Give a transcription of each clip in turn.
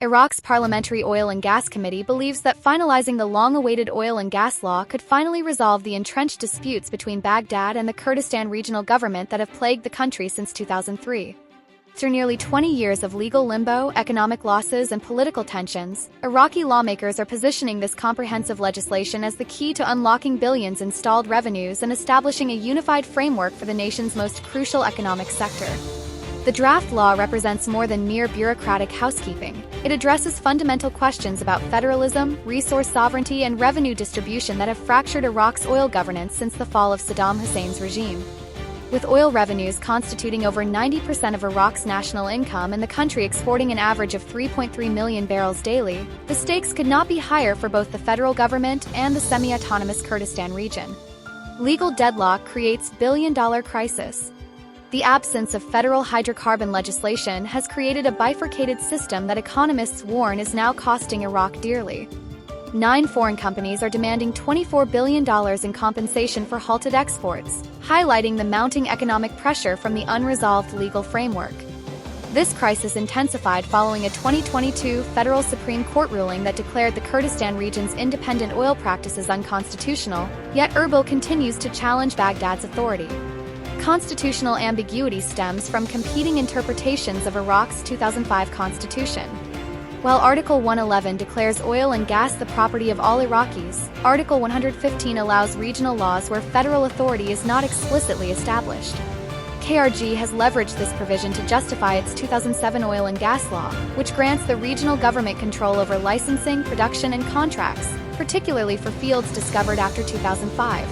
Iraq's Parliamentary Oil and Gas Committee believes that finalizing the long-awaited oil and gas law could finally resolve the entrenched disputes between Baghdad and the Kurdistan Regional Government that have plagued the country since 2003. After nearly 20 years of legal limbo, economic losses, and political tensions, Iraqi lawmakers are positioning this comprehensive legislation as the key to unlocking billions in stalled revenues and establishing a unified framework for the nation's most crucial economic sector. The draft law represents more than mere bureaucratic housekeeping. It addresses fundamental questions about federalism, resource sovereignty, and revenue distribution that have fractured Iraq's oil governance since the fall of Saddam Hussein's regime. With oil revenues constituting over 90% of Iraq's national income and the country exporting an average of 3.3 million barrels daily, the stakes could not be higher for both the federal government and the semi-autonomous Kurdistan region. Legal deadlock creates billion-dollar crisis. The absence of federal hydrocarbon legislation has created a bifurcated system that economists warn is now costing Iraq dearly. 9 foreign companies are demanding $24 billion in compensation for halted exports, highlighting the mounting economic pressure from the unresolved legal framework. This crisis intensified following a 2022 federal Supreme Court ruling that declared the Kurdistan region's independent oil practices unconstitutional, yet Erbil continues to challenge Baghdad's authority. Constitutional ambiguity stems from competing interpretations of Iraq's 2005 constitution. While Article 111 declares oil and gas the property of all Iraqis, Article 115 allows regional laws where federal authority is not explicitly established. KRG has leveraged this provision to justify its 2007 oil and gas law, which grants the regional government control over licensing, production, and contracts, particularly for fields discovered after 2005.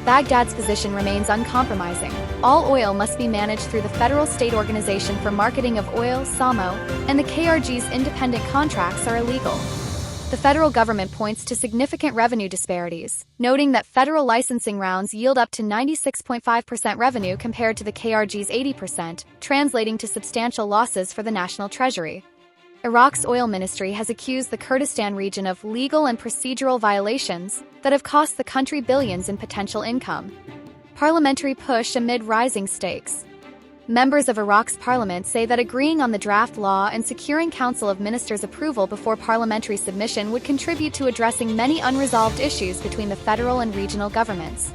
Baghdad's position remains uncompromising. All oil must be managed through the Federal State Organization for Marketing of Oil, SAMO, and the KRG's independent contracts are illegal. The federal government points to significant revenue disparities, noting that federal licensing rounds yield up to 96.5% revenue compared to the KRG's 80%, translating to substantial losses for the national treasury. Iraq's oil ministry has accused the Kurdistan region of legal and procedural violations that have cost the country billions in potential income. Parliamentary push amid rising stakes. Members of Iraq's parliament say that agreeing on the draft law and securing Council of Ministers approval before parliamentary submission would contribute to addressing many unresolved issues between the federal and regional governments.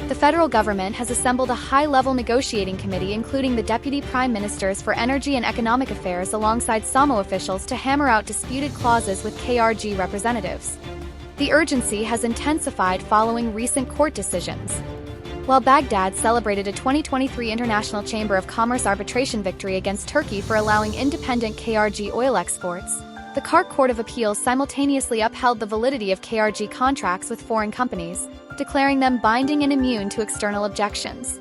The federal government has assembled a high-level negotiating committee including the Deputy Prime Ministers for Energy and Economic Affairs alongside SAMO officials to hammer out disputed clauses with KRG representatives. The urgency has intensified following recent court decisions. While Baghdad celebrated a 2023 International Chamber of Commerce arbitration victory against Turkey for allowing independent KRG oil exports, the CARC Court of Appeals simultaneously upheld the validity of KRG contracts with foreign companies, declaring them binding and immune to external objections.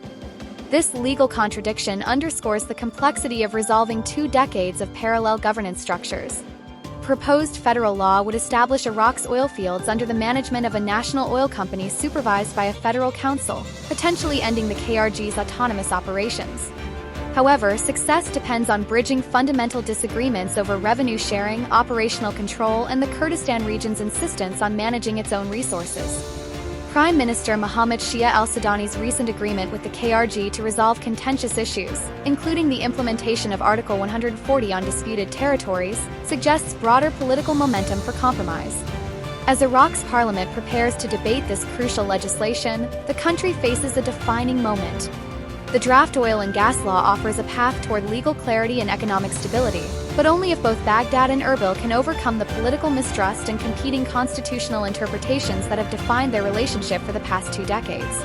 This legal contradiction underscores the complexity of resolving 2 decades of parallel governance structures. Proposed federal law would establish Iraq's oil fields under the management of a national oil company supervised by a federal council, potentially ending the KRG's autonomous operations. However, success depends on bridging fundamental disagreements over revenue sharing, operational control, and the Kurdistan region's insistence on managing its own resources. Prime Minister Mohammed Shia al-Sudani's recent agreement with the KRG to resolve contentious issues, including the implementation of Article 140 on disputed territories, suggests broader political momentum for compromise. As Iraq's parliament prepares to debate this crucial legislation, the country faces a defining moment. The draft oil and gas law offers a path toward legal clarity and economic stability, but only if both Baghdad and Erbil can overcome the political mistrust and competing constitutional interpretations that have defined their relationship for the past 2 decades.